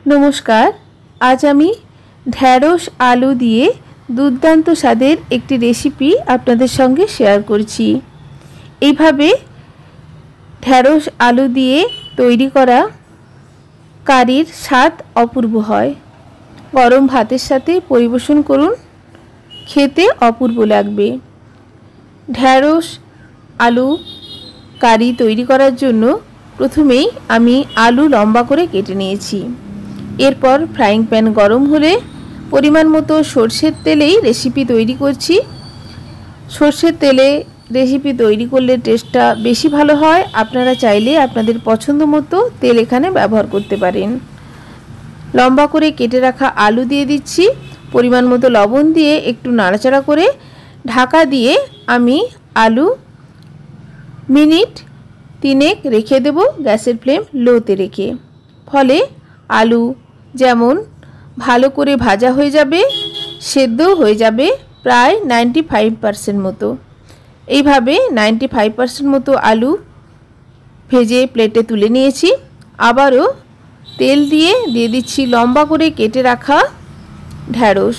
নমস্কার। আজ আমি ঢ্যাঁড়স আলু দিয়ে দুর্দান্ত স্বাদের একটি রেসিপি আপনাদের সঙ্গে শেয়ার করছি। এইভাবে ঢ্যাঁড়স আলু দিয়ে তৈরি করা কারির স্বাদ অপূর্ব হয়। গরম ভাতের সাথে পরিবেশন করুন, খেতে অপূর্ব লাগবে। ঢ্যাঁড়স আলু কারি তৈরি করার জন্য প্রথমেই আমি আলু লম্বা করে কেটে নিয়েছি। এরপর ফ্রাইং প্যান গরম হলে পরিমাণ মতো সরষের তেলেই রেসিপি তৈরি করছি। সরষের তেলে রেসিপি তৈরি করলে টেস্টটা বেশি ভালো হয়। আপনারা চাইলে আপনাদের পছন্দ মতো তেল এখানে ব্যবহার করতে পারেন। লম্বা করে কেটে রাখা আলু দিয়ে দিচ্ছি, পরিমাণ মতো লবণ দিয়ে একটু নাড়াচাড়া করে ঢাকা দিয়ে আমি আলু মিনিট 3 রেখে দেব, গ্যাসের ফ্লেম লোতে রেখে। ফলে আলু যেমন ভালো করে ভাজা হয়ে যাবে, সেদ্ধ হয়ে যাবে প্রায় 95% মতো। এইভাবে 95% মতো আলু ভেজে প্লেটে তুলে নিয়েছি। আবারও তেল দিয়ে দিচ্ছি লম্বা করে কেটে রাখা ঢ্যাঁড়স।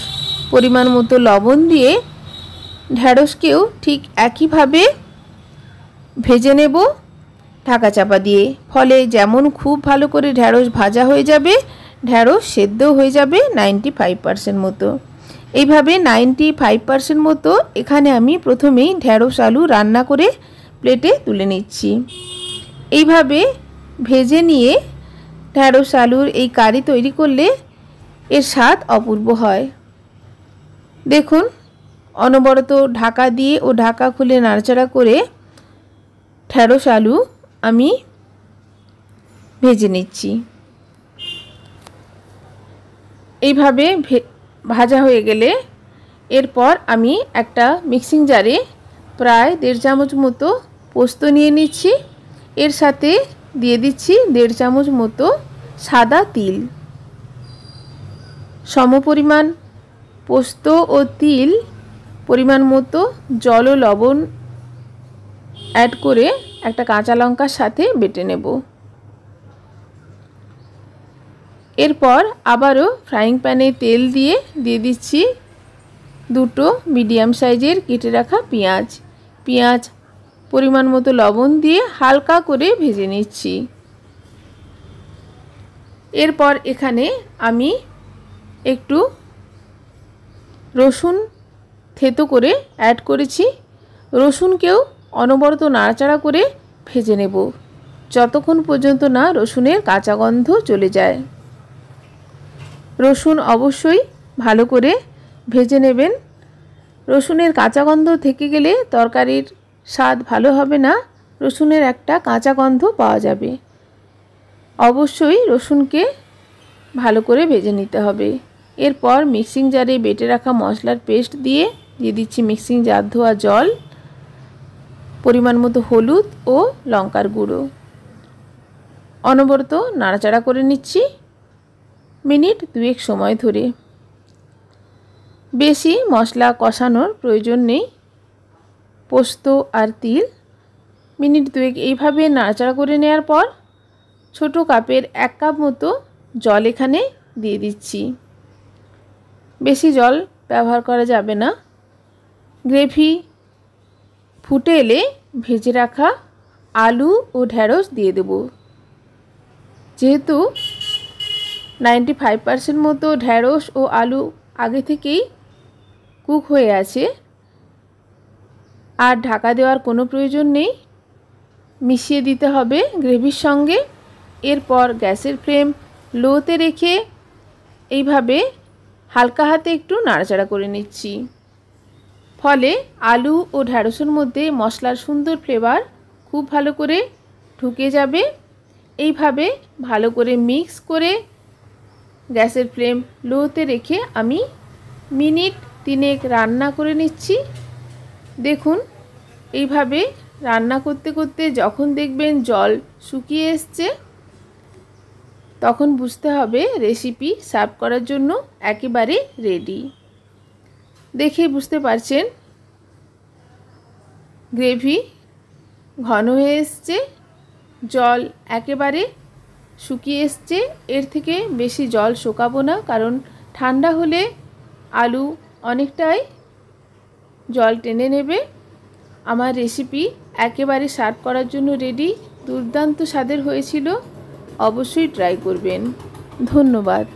পরিমাণ মতো লবণ দিয়ে ঢ্যাঁড়সকেও ঠিক একইভাবে ভেজে নেব ঢাকা চাপা দিয়ে। ফলে যেমন খুব ভালো করে ঢ্যাঁড়স ভাজা হয়ে যাবে, ঢ্যাঁড়স সেদ্ধ হয়ে যাবে 95% মতো। এইভাবে 95% মতো এখানে আমি প্রথমেই ঢ্যাঁড়স আলু রান্না করে প্লেটে তুলে নিচ্ছি। এইভাবে ভেজে নিয়ে ঢ্যাঁড়স আলুর এই কারি তৈরি করলে এর স্বাদ অপূর্ব হয়। দেখুন, অনবরত ঢাকা দিয়ে ও ঢাকা খুলে নাড়াচাড়া করে ঢ্যাঁড়স আলু আমি ভেজে নিচ্ছি। এইভাবে ভাজা হয়ে গেলে এরপর আমি একটা মিক্সিং জারে প্রায় 1.5 চামচ মতো পোস্ত নিয়ে নিচ্ছি। এর সাথে দিয়ে দিচ্ছি 1.5 চামচ মতো সাদা তিল। সমপরিমাণ পোস্ত ও তিল পরিমাণ মতো জল ও লবণ অ্যাড করে একটা কাঁচা লঙ্কার সাথে বেটে নেব। এরপর আবারও ফ্রাইং প্যানে তেল দিয়ে দিচ্ছি 2 মিডিয়াম সাইজের কেটে রাখা পেঁয়াজ পরিমাণ মতো লবণ দিয়ে হালকা করে ভেজে নিচ্ছি। এরপর এখানে আমি একটু রসুন থেতো করে অ্যাড করেছি। রসুনকেও অনবরত নাড়াচাড়া করে ভেজে নেব যতক্ষণ পর্যন্ত না রসুনের কাঁচা গন্ধ চলে যায়। রসুন অবশ্যই ভালো করে ভেজে নেবেন। রসুনের কাঁচা গন্ধ থেকে গেলে তরকারির স্বাদ ভালো হবে না, রসুনের একটা কাঁচা গন্ধ পাওয়া যাবে। অবশ্যই রসুনকে ভালো করে ভেজে নিতে হবে। এরপর মিক্সিং জারে বেটে রাখা মশলার পেস্ট দিয়ে দিচ্ছি মিক্সিং জার ধোয়া জল, পরিমাণ মতো হলুদ ও লঙ্কার গুঁড়ো। অনবরত নাড়াচাড়া করে নিচ্ছি মিনিট 2 সময় ধরে। বেশি মশলা কষানোর প্রয়োজন নেই। পোস্ত আর তিল মিনিট 2 এইভাবে নাড়াচাড়া করে নেওয়ার পর ছোট কাপের 1 কাপ মতো জল এখানে দিয়ে দিচ্ছি। বেশি জল ব্যবহার করা যাবে না। গ্রেভি ফুটে এলে ভেজে রাখা আলু ও ঢ্যাঁড়স দিয়ে দেব। যেহেতু 95% মতো ঢ্যাঁড়স ও আলু আগে থেকেই কুক হয়ে আছে, আর ঢাকা দেওয়ার কোনো প্রয়োজন নেই। মিশিয়ে দিতে হবে গ্রেভির সঙ্গে। এরপর গ্যাসের ফ্লেম লোতে রেখে এইভাবে হালকা হাতে একটু নাড়াচাড়া করে নিচ্ছি। ফলে আলু ও ঢ্যাঁড়সের মধ্যে মশলার সুন্দর ফ্লেভার খুব ভালো করে ঢুকে যাবে। এইভাবে ভালো করে মিক্স করে গ্যাসের ফ্লেম লোতে রেখে আমি মিনিট 3 রান্না করে নিচ্ছি। দেখুন, এইভাবে রান্না করতে করতে যখন দেখবেন জল শুকিয়ে এসছে, তখন বুঝতে হবে রেসিপি সার্ভ করার জন্য একেবারে রেডি। দেখে বুঝতে পারছেন গ্রেভি ঘন হয়ে এসছে, জল একেবারে শুকিয়ে এসছে। এর থেকে বেশি জল শোকাবো না, কারণ ঠান্ডা হলে আলু অনেকটাই জল টেনে নেবে। আমার রেসিপি একেবারে সার্ভ করার জন্য রেডি। দুর্দান্ত স্বাদের হয়েছিল, অবশ্যই ট্রাই করবেন। ধন্যবাদ।